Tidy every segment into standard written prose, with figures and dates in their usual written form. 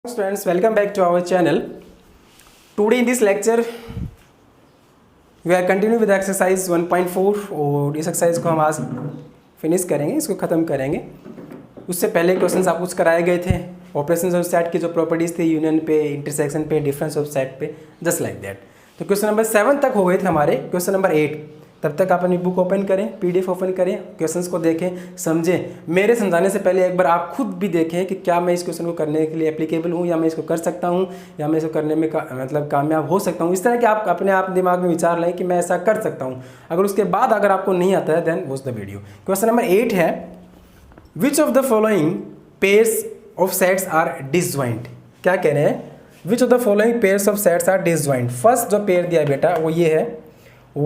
Students, welcome back to our channel. Today in this lecture we are continuing with exercise 1.4 और इस exercise को हम आज finish करेंगे, इसको ख़त्म करेंगे। उससे पहले क्वेश्चंस आपको कुछ कराए गए थे ऑपरेशंस ऑफ सेट की जो प्रॉपर्टीज़ थी यूनियन पे, इंटरसेक्शन पे, डिफरेंस ऑफ सेट पे, जस्ट लाइक दैट। तो क्वेश्चन नंबर 7 तक हो गए थे हमारे। क्वेश्चन नंबर 8 तब तक आप अपनी बुक ओपन करें, पीडीएफ ओपन करें, क्वेश्चंस को देखें, समझें। मेरे समझाने से पहले एक बार आप खुद भी देखें कि क्या मैं इस क्वेश्चन को करने के लिए एप्लीकेबल हूँ, या मैं इसको कर सकता हूँ, या मैं इसको करने में कामयाब हो सकता हूँ। इस तरह के आप अपने आप दिमाग में विचार लें कि मैं ऐसा कर सकता हूँ। अगर उसके बाद अगर आपको नहीं आता है then watch the video. Question number 8 है, which of the following pairs of sets are disjoint. क्या कह रहे हैं? Which of the following pairs of sets are disjoint. First जो पेयर दिया बेटा वो ये है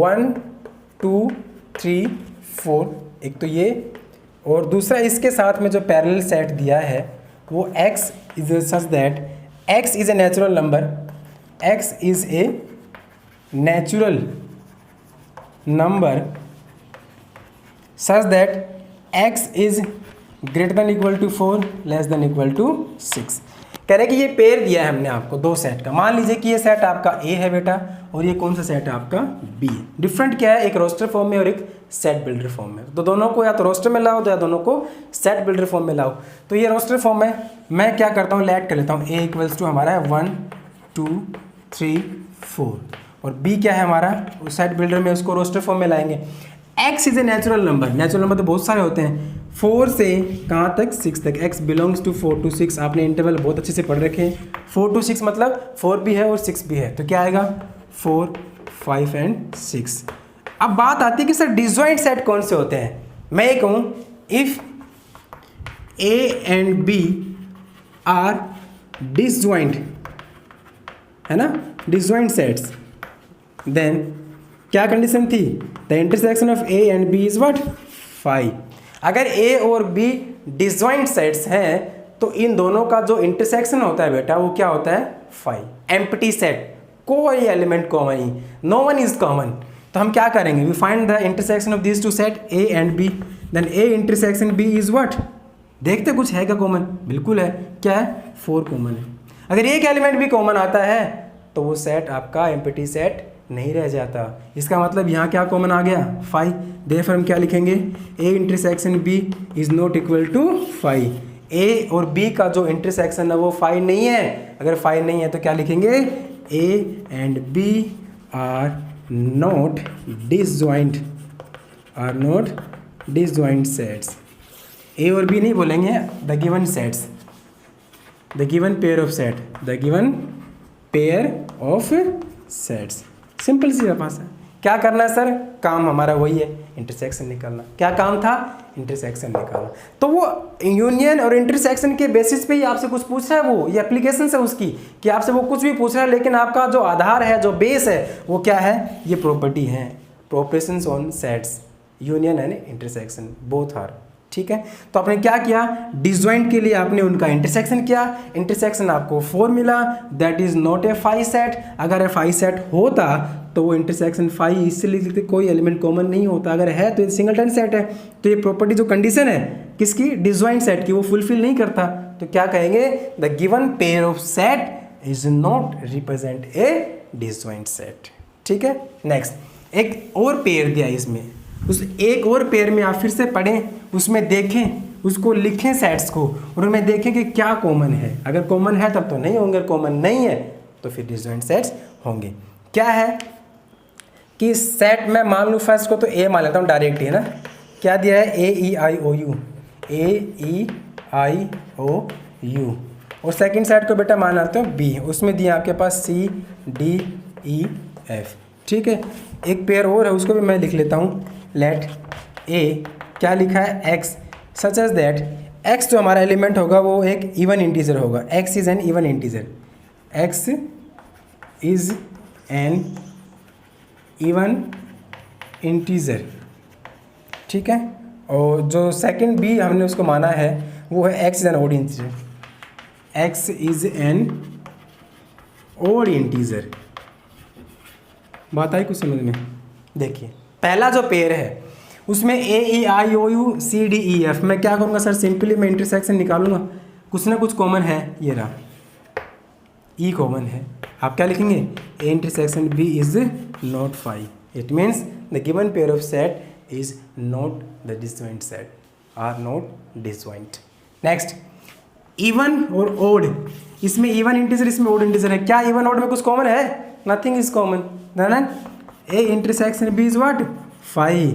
1 2 3 4, एक तो ये, और दूसरा इसके साथ में जो पैरेलल सेट दिया है वो x is such that x is a natural number, x is a natural number such that x is greater than equal to 4 less than equal to 6। कह रहे कि ये पेयर दिया है हमने आपको दो सेट का। मान लीजिए कि ये सेट आपका A है बेटा और ये कौन सा सेट है आपका B है। डिफरेंट क्या है, एक रोस्टर फॉर्म में और एक सेट बिल्डर फॉर्म में। तो दोनों को या तो रोस्टर में लाओ तो या दोनों को सेट बिल्डर फॉर्म में लाओ। तो ये रोस्टर फॉर्म में मैं क्या करता हूँ, लेट कर लेता हूँ। A इक्वल्स टू हमारा है 1 2 3 4 और B क्या है हमारा, उस सेट बिल्डर में उसको रोस्टर फॉर्म में लाएंगे। X is a natural number, natural number तो बहुत सारे होते हैं, 4 से कहाँ तक 6 तक। X belongs to 4 to 6। आपने इंटरवल बहुत अच्छे से पढ़ रखे हैं। 4 to 6 मतलब 4 भी है और 6 भी है, तो क्या आएगा 4 5 एंड 6। अब बात आती है कि सर डिसजॉइंट सेट कौन से होते हैं। मैं ये कहूँ if A and B are disjoint, है ना, डिसजॉइंट सेट्स, देन क्या कंडीशन थी, the intersection of A and B is what 5। अगर A और B डिसजॉइंट सेट्स हैं तो इन दोनों का जो इंटरसेक्शन होता है बेटा वो क्या होता है 5। एम्प्टी सेट, कोई एलिमेंट कॉमन ही, नो वन इज कॉमन। तो हम क्या करेंगे, we find the intersection of this two set A and B, then A intersection B is what, देखते कुछ है क्या कॉमन, बिल्कुल है, क्या है 4 कॉमन है। अगर एक एलिमेंट भी कॉमन आता है तो वो सेट आपका एम्प्टी सेट नहीं रह जाता। इसका मतलब यहाँ क्या कॉमन आ गया 5। देयरफॉर हम क्या लिखेंगे, A intersection B is not equal to 5। A और B का जो इंटरसेक्शन है वो 5 नहीं है। अगर 5 नहीं है तो क्या लिखेंगे, A and B are not disjoint, are not disjoint sets. A और B नहीं बोलेंगे, the given sets, the given pair of set, the given pair of sets. Simple सी बात है। क्या करना है सर, काम हमारा वही है, इंटरसेक्शन निकालना। क्या काम था, इंटरसेक्शन निकालना। तो वो यूनियन और इंटरसेक्शन के बेसिस पे ही आपसे कुछ पूछ रहा है, वो ये एप्लीकेशन है उसकी, कि आपसे वो कुछ भी पूछ रहा है, लेकिन आपका जो आधार है, जो बेस है, वो क्या है, ये प्रॉपर्टी है, operations on sets, union and intersection both are. ठीक है, तो आपने क्या किया, डिसजॉइंट के लिए आपने उनका इंटरसेक्शन किया, इंटरसेक्शन आपको 4 मिला, that is not a 5 set. अगर ए 5 सेट होता तो वो इंटरसेक्शन 5 इसलिए लिखते, कोई एलिमेंट कॉमन नहीं होता। अगर है तो ये सिंगलटन सेट है, तो ये प्रॉपर्टी जो कंडीशन है किसकी, डिसजॉइंट सेट की, वो फुलफिल नहीं करता। तो क्या कहेंगे, the given pair of set is not represent a disjoint set. ठीक है, नेक्स्ट एक और पेयर दिया इसमें, उस एक और पेयर में आप फिर से पढ़ें, उसमें देखें, उसको लिखें सेट्स को, और उनमें देखें कि क्या कॉमन है। अगर कॉमन है तब तो नहीं होंगे, कॉमन नहीं है तो फिर डिसजॉइंट सेट्स होंगे। क्या है कि सेट में मान लूँ फर्स्ट को तो A मान लेता हूँ डायरेक्ट ही, है ना। क्या दिया है, AEIOU, AEIOU, और सेकंड सेट को बेटा मान लेते हो B, उसमें दिया आपके पास CDEF। ठीक है, एक पेयर और है, उसको भी मैं लिख लेता हूँ। लेट A क्या लिखा है, X such as that X जो हमारा एलिमेंट होगा वो एक इवन इंटीजर होगा। X is an even integer, X is an even integer. ठीक है, और जो सेकंड B हमने उसको माना है वो है X is N odd integer, X is N odd integer. बात आई कुछ समझ में? देखिए पहला जो पेयर है उसमें AEIOU CDEF, मैं क्या करूँगा सर, सिंपली मैं इंटरसेक्शन निकालूंगा, कुछ ना कुछ कॉमन है, ये रहा ई कॉमन है, आप क्या लिखेंगे, A intersection B is not phi, it means the given pair of set is not the disjoint set, are not disjoint. Next, even और ओड, इसमें इवन इंटीजर इसमें ओड इंटीजर है, क्या इवन ओड में कुछ कॉमन है, nothing is common, then A intersection B is what, phi,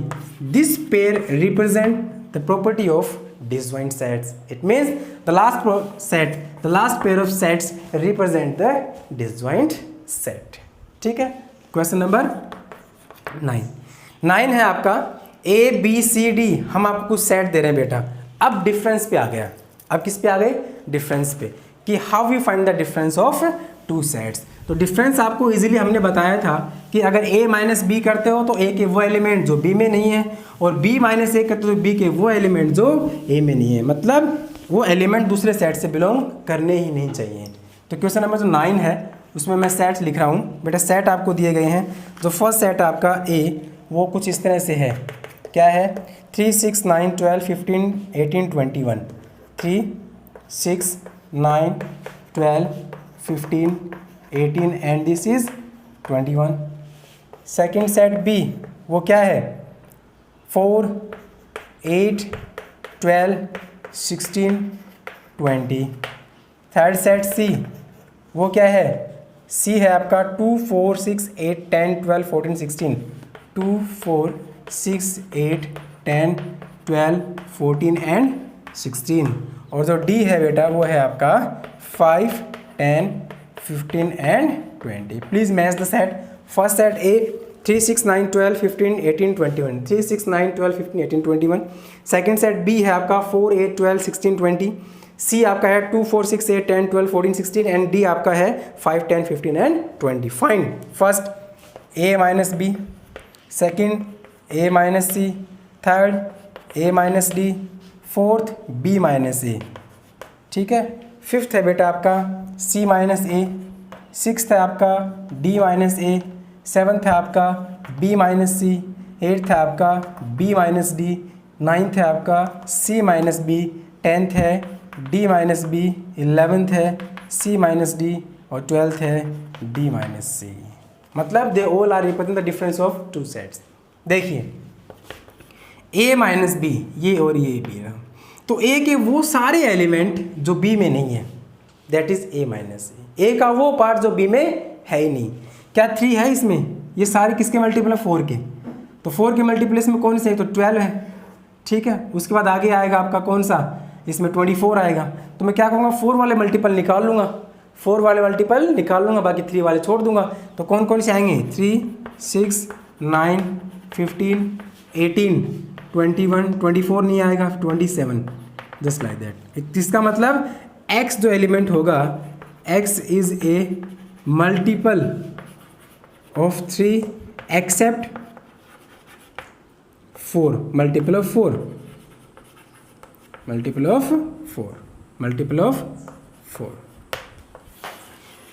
this pair represent the property of disjoint sets, it means the last pair of sets represent the disjoint set। ठीक है, question number 9 है आपका A B C D, हम आपको कुछ set दे रहे हैं बेटा, अब डिफरेंस पे आ गया, अब किस पे आ गए, डिफरेंस पे, कि how we find the difference of two sets. तो डिफरेंस आपको इजीली हमने बताया था कि अगर a माइनस बी करते हो तो a के वो एलिमेंट जो b में नहीं है, और b माइनस ए करते हो तो b के वो एलिमेंट जो a में नहीं है, मतलब वो एलिमेंट दूसरे सेट से बिलोंग करने ही नहीं चाहिए। तो क्वेश्चन नंबर जो 9 है उसमें मैं सेट्स लिख रहा हूँ बेटा, सेट आपको दिए गए हैं, जो फर्स्ट सेट आपका a वो कुछ इस तरह से है, क्या है, 3 6 9 12 15 18 21, 3 6 9 12 15 18 and this is 21। Second set B वो क्या है, 4 8 12 16 20। थर्ड सेट सी वो क्या है, सी है आपका 2 4 6 8 10 12 14 16, 2 4 6 8 10 12 14 एंड 16। और जो डी है बेटा वो है आपका 5 10 15 and 20। Please match the set. First set A 3 6 9 12 15 18 21, 3 6 9 12 15 18 21। Second set B है आपका 4 8 12 16 20, सी आपका है 2 4 6 8 10 12 14 16 एंड डी आपका है 5 10 15 and 20। Find first A minus B, second A minus C, third A minus D, fourth B minus A. ठीक है, fifth है बेटा आपका सी माइनस ए, सिक्स्थ है आपका डी माइनस ए, सेवन्थ है आपका बी माइनस सी, एट्थ है आपका बी माइनस डी, नाइन्थ है आपका सी माइनस बी, टेंथ है डी माइनस बी, 11th है सी माइनस डी और 12th है डी माइनस सी। मतलब they all are represent the difference of two sets. देखिए ए माइनस बी, ये और ये बी है, तो ए के वो सारे एलिमेंट जो बी में नहीं है दैट इज ए माइनस ए का वो पार्ट जो बी में है ही नहीं। क्या 3 है इसमें, ये सारे किसके मल्टीपल है, 4 के, तो 4 के मल्टीपल इसमें कौन से है, तो 12 है। ठीक है, उसके बाद आगे आएगा आपका कौन सा, इसमें 24 आएगा, तो मैं क्या कहूँगा 4 वाले मल्टीपल निकाल लूँगा, 4 वाले मल्टीपल निकाल लूँगा, बाकी 3 वाले छोड़ दूंगा। तो कौन कौन से आएंगे, 3 6 9 15 18 21 24 नहीं आएगा, 27, जस्ट लाइक दैट। इसका मतलब x जो एलिमेंट होगा, x is a multiple of 3 except 4, multiple of 4, multiple of 4, multiple of 4।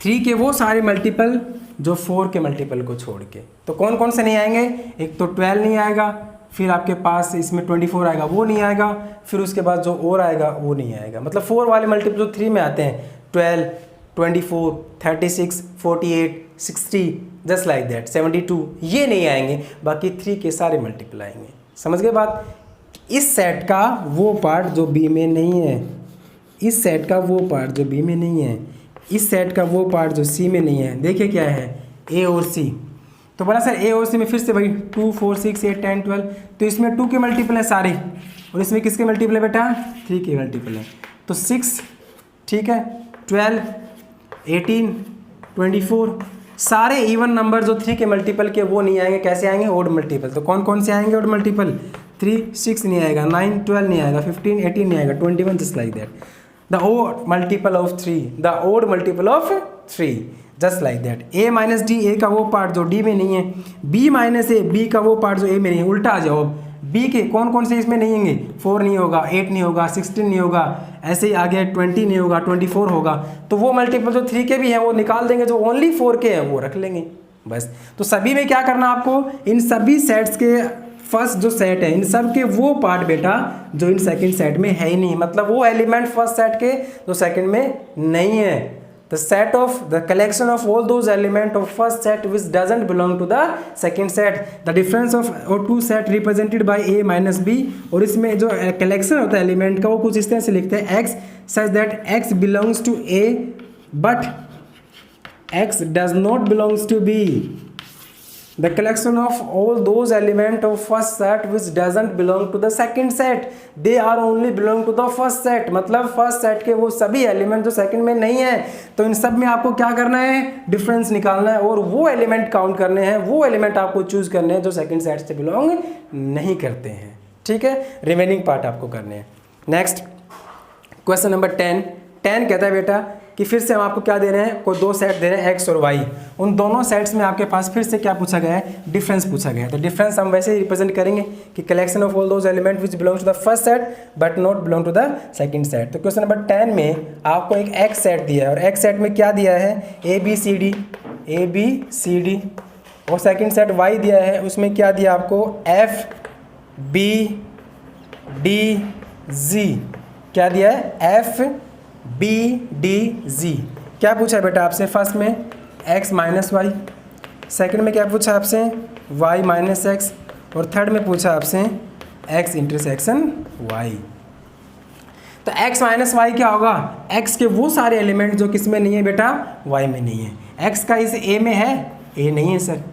3 के वो सारे मल्टीपल जो 4 के मल्टीपल को छोड़ के, तो कौन कौन से नहीं आएंगे, एक तो 12 नहीं आएगा, फिर आपके पास इसमें 24 आएगा वो नहीं आएगा, फिर उसके बाद जो और आएगा वो नहीं आएगा। मतलब 4 वाले मल्टीपल जो 3 में आते हैं 12 24 36 48 60 जस्ट लाइक दैट 72, ये नहीं आएंगे, बाकी 3 के सारे मल्टीपल आएंगे। समझ गए बात। इस सेट का वो पार्ट जो बी में नहीं है, इस सेट का वो पार्ट जो बी में नहीं है, इस सेट का वो पार्ट जो सी में नहीं है, देखिए क्या है, ए और सी। तो बोला सर ए और सी में फिर से भाई 2 4 6 8 10 12, तो इसमें 2 के मल्टीपल है सारे, और इसमें किसके मल्टीपल है बेटा, 3 के मल्टीपल है। तो 6, ठीक है, 12 18 24, सारे इवन नंबर जो 3 के मल्टीपल के वो नहीं आएंगे, कैसे आएंगे, ओड मल्टीपल। तो कौन कौन से आएंगे ओड मल्टीपल, 3 6 नहीं आएगा, 9 12 नहीं आएगा, 15 18 नहीं आएगा, 21 just like that. The odd multiple of 3, the odd multiple of 3 just like that. A minus D, A का वो पार्ट जो डी में नहीं है, बी माइनस ए, बी का वो पार्ट जो ए में नहीं है। उल्टा आ जाओ, बी के कौन कौन से इसमें नहीं होंगे, 4 नहीं होगा, 8 नहीं होगा, 16 नहीं होगा, ऐसे ही आगे 20 नहीं होगा, 24 होगा। तो वो मल्टीपल जो 3 के भी हैं वो निकाल देंगे, जो ओनली 4 के हैं वो रख लेंगे बस। तो सभी में क्या करना आपको, इन सभी सेट्स के फर्स्ट जो सेट है, इन सब के वो पार्ट बेटा जो इन सेकंड सेट में है ही नहीं, मतलब वो एलिमेंट फर्स्ट सेट के जो सेकंड में नहीं है, the set of the collection of all those element of first set which doesn't belong to the second set, the difference of or two set represented by a minus b। और इसमें जो collection होता है element का वो कुछ इस तरह से लिखते हैं x such that x belongs to a but x does not belongs to b, the collection of all those element of first set which doesn't belong to the second set, they are only belong to the first set। मतलब first set के वो सभी element जो second में नहीं है, तो इन सब में आपको क्या करना है, डिफरेंस निकालना है और वो एलिमेंट काउंट करने हैं, वो एलिमेंट आपको चूज करने हैं जो सेकंड सेट से बिलोंग नहीं करते हैं। ठीक है, रिमेनिंग पार्ट आपको करने हैं। नेक्स्ट क्वेश्चन नंबर 10 कहता है बेटा कि फिर से हम आपको क्या दे रहे हैं, कोई दो सेट दे रहे हैं x और y, उन दोनों सेट्स में आपके पास फिर से क्या पूछा गया है, डिफरेंस पूछा गया है। तो डिफरेंस हम वैसे ही रिप्रेजेंट करेंगे कि collection of all those element which belongs to the first set but not belong to the second set. तो क्वेश्चन नंबर 10 में आपको एक x सेट दिया है और x सेट में क्या दिया है, a b c d, और सेकंड सेट y दिया है, उसमें क्या दिया आपको, f b d z, क्या दिया है, f b d z। क्या पूछा है बेटा आपसे, फर्स्ट में x माइनस वाई, सेकेंड में क्या पूछा आपसे, y माइनस एक्स, और थर्ड में पूछा आपसे x इंटरसेक्शन y। तो x माइनस वाई क्या होगा, x के वो सारे एलिमेंट जो किस में नहीं है बेटा, y में नहीं है। x का इस a में है, a नहीं है सर,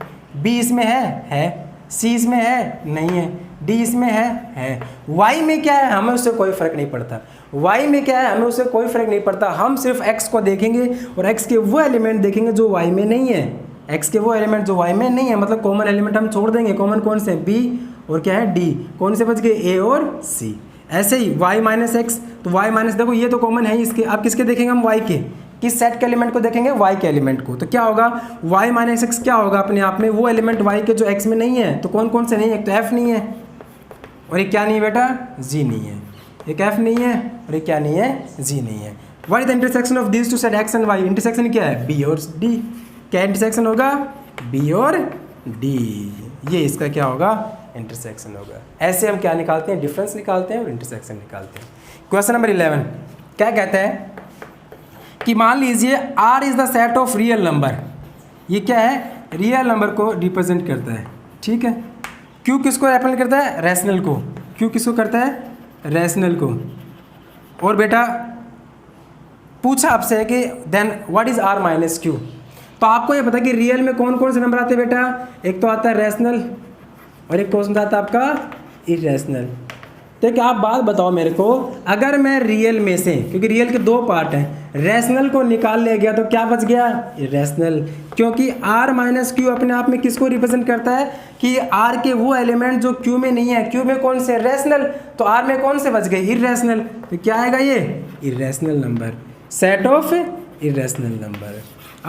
b इसमें है, c इसमें है, नहीं है, d इसमें है, y में क्या है, हमें उससे कोई फर्क नहीं पड़ता, y में क्या है, हमें उससे कोई फर्क नहीं पड़ता, हम सिर्फ x को देखेंगे और x के वो एलिमेंट देखेंगे जो y में नहीं है, x के वो एलिमेंट जो y में नहीं है, मतलब कॉमन एलिमेंट हम छोड़ देंगे। कॉमन कौन से, b और क्या है d, कौन से बच गए, a और c। ऐसे ही y माइनस एक्स, तो y माइनस, देखो ये तो कॉमन है इसके, अब किसके देखेंगे हम, y के, किस सेट के एलिमेंट को देखेंगे, y के एलिमेंट को। तो क्या होगा, y माइनस एक्स क्या होगा अपने आप में, वो एलिमेंट y के जो x में नहीं है। तो कौन कौन से नहीं है, एक तो f नहीं है, और एक क्या नहीं है बेटा, g नहीं है, एक f नहीं है और एक क्या नहीं है, g नहीं है। What is the intersection of this two set x and y, intersection क्या है, b और d, क्या इंटरसेक्शन होगा, b और d, ये इसका क्या होगा, इंटरसेक्शन होगा। ऐसे हम क्या निकालते हैं, डिफरेंस निकालते हैं और इंटरसेक्शन निकालते हैं। क्वेश्चन नंबर 11 क्या कहता है कि मान लीजिए r is the set of real number, ये क्या है, रियल नंबर को रिप्रेजेंट करता है। ठीक है, q किसको रिप्रेजेंट करता है, रैशनल को, q किसको करता है, रैशनल को। और बेटा पूछा आपसे कि then what is r minus Q, तो आपको ये पता कि रियल में कौन कौन से नंबर आते हैं बेटा, एक तो आता है रैशनल और एक कौन सा आता है आपका, इरेशनल। तो क्या आप बात बताओ मेरे को, अगर मैं रियल में से, क्योंकि रियल के दो पार्ट हैं, रैशनल को निकाल ले गया तो क्या बच गया, इरेशनल, क्योंकि r माइनस क्यू अपने आप में किसको रिप्रेजेंट करता है कि r के वो एलिमेंट जो q में नहीं है, q में कौन से, रैशनल, तो r में कौन से बच गए, इरेशनल। तो क्या आएगा ये, irrational number, set of irrational number.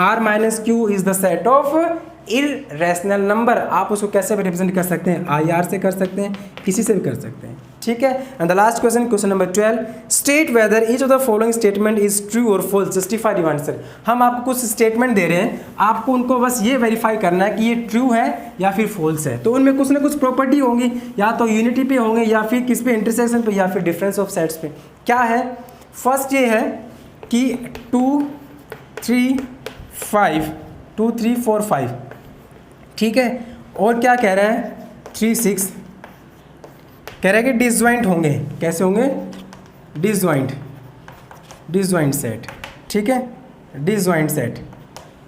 r minus Q is the set of irrational number. आप उसको कैसे भी रिप्रेजेंट कर सकते हैं, IR से कर सकते हैं, किसी से भी कर सकते हैं। ठीक है, and the last question, question number 12, state whether each of the following statement is true और फॉल्स, जस्टिफाई द आंसर। हम आपको कुछ स्टेटमेंट दे रहे हैं, आपको उनको बस ये वेरीफाई करना है कि ये ट्रू है या फिर फॉल्स है। तो उनमें कुछ ना कुछ प्रॉपर्टी होंगी, या तो यूनिटी पे होंगे या फिर किस पे, इंटरसेक्शन पे या फिर डिफरेंस ऑफ सेट्स पे। क्या है, फर्स्ट ये है कि 2 3 5 2 3 4 5, ठीक है, और क्या कह रहा है, 3 6 कह रहा है कि डिसजॉइंट होंगे, कैसे होंगे, डिसजॉइंट सेट। ठीक है, डिसजॉइंट सेट।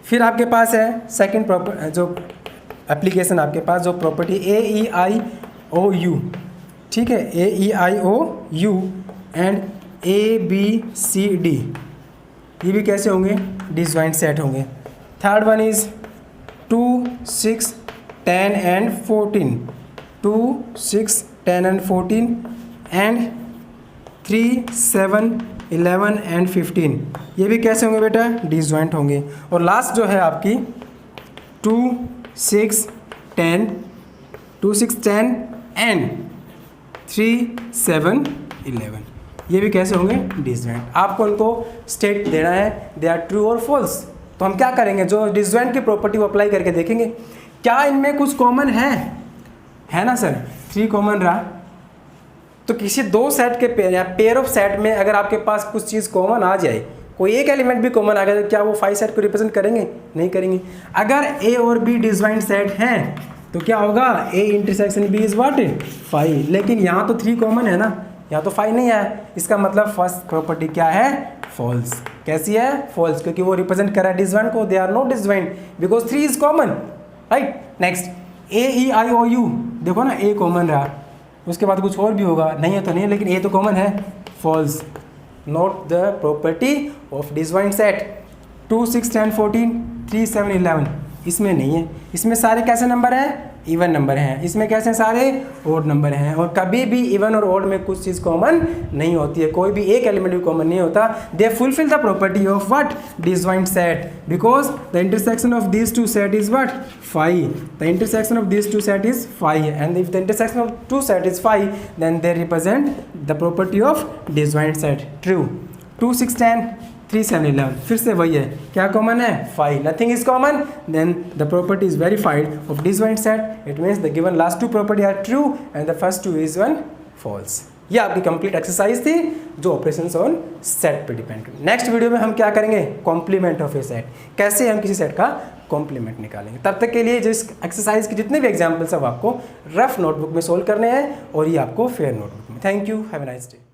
फिर आपके पास है सेकंड प्रॉपर जो एप्लीकेशन, आपके पास जो प्रॉपर्टी AEIOU, ठीक है, AEIOU एंड ABCD, ये भी कैसे होंगे, डिसजॉइंट सेट होंगे। Third one is 2 6 10 and 14, 2 6 10 and 14 and 3 7 11 and 15, ये भी कैसे होंगे बेटा, डिसजॉइंट होंगे। और लास्ट जो है आपकी 2 6 10 एंड 3 7 11, ये भी कैसे होंगे, डिसजॉइंट। आपको उनको स्टेट देना है, दे आर ट्रू और फॉल्स। तो हम क्या करेंगे, जो डिसजॉइंट की प्रॉपर्टी वो अप्लाई करके देखेंगे क्या इनमें कुछ कॉमन है ना सर, 3 कॉमन रहा। तो किसी दो सेट के पेयर या पेयर ऑफ सेट में अगर आपके पास कुछ चीज़ कॉमन आ जाए कोई एक एलिमेंट भी कॉमन आ गया तो क्या वो 5 सेट को रिप्रेजेंट करेंगे? नहीं करेंगे। अगर ए और बी डिसजॉइंट सेट हैं तो क्या होगा? A intersection B is what? 5। लेकिन यहाँ तो 3 कॉमन है ना, यहाँ तो 5 नहीं है, इसका मतलब फर्स्ट प्रॉपर्टी क्या है? फॉल्स। कैसी है? फॉल्स, क्योंकि वो रिप्रेजेंट कर रहा है डिसजॉइंट को, they are not disjoint because 3 is common, right. Next A E I O U, देखो ना ए कॉमन रहा, उसके बाद कुछ और भी होगा, नहीं है तो नहीं, लेकिन ए तो कॉमन है, false, not the property of disjoint set. 2 6 10 14 3 7 11 इसमें नहीं है, इसमें सारे कैसे नंबर हैं? इवन नंबर हैं। इसमें कैसे सारे? ओड नंबर हैं। और कभी भी इवन और ओड में कुछ चीज़ कॉमन नहीं होती है, कोई भी एक एलिमेंट भी कॉमन नहीं होता। They fulfil the property of what? Disjoint set, because the intersection of these two set is what? 5। The intersection of these two set is 5 and if the intersection of two set is 5 then they represent the property of disjoint set. True. 2 6 10 3 7 11 फिर से वही है, क्या common है? 5। Nothing is common, then the property is verified of disjoint set. It means the given last 2 property are true and the first 2 is one false. ये आपकी complete exercise थी जो ऑपरेशंस ऑन सेट पे depend करती है। Next video में हम क्या करेंगे? कॉम्प्लीमेंट ऑफ ए सेट, कैसे हम किसी सेट का कॉम्प्लीमेंट निकालेंगे। तब तक के लिए जिस एक्सरसाइज के जितने भी एग्जाम्पल्स अब आपको रफ नोटबुक में सोल्व करने हैं और ये आपको फेयर नोटबुक में। Thank you, have a nice day.